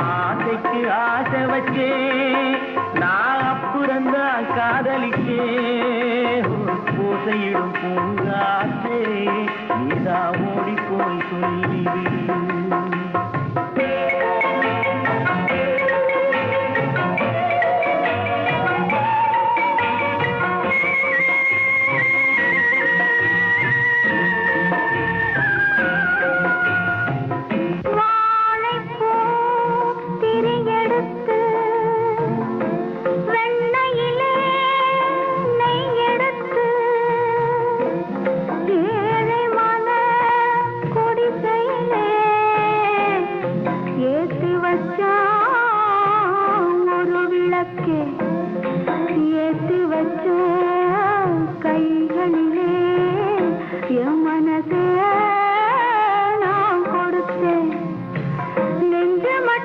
ஆசைக்கு ஆசை வச்சே நான் அப்புறந்தான் காதலிக்கே பூசையிடும் பூங்காற்றே நீதா ஓடி போய் சொல்லிவிடு ஏத்தி வச்சா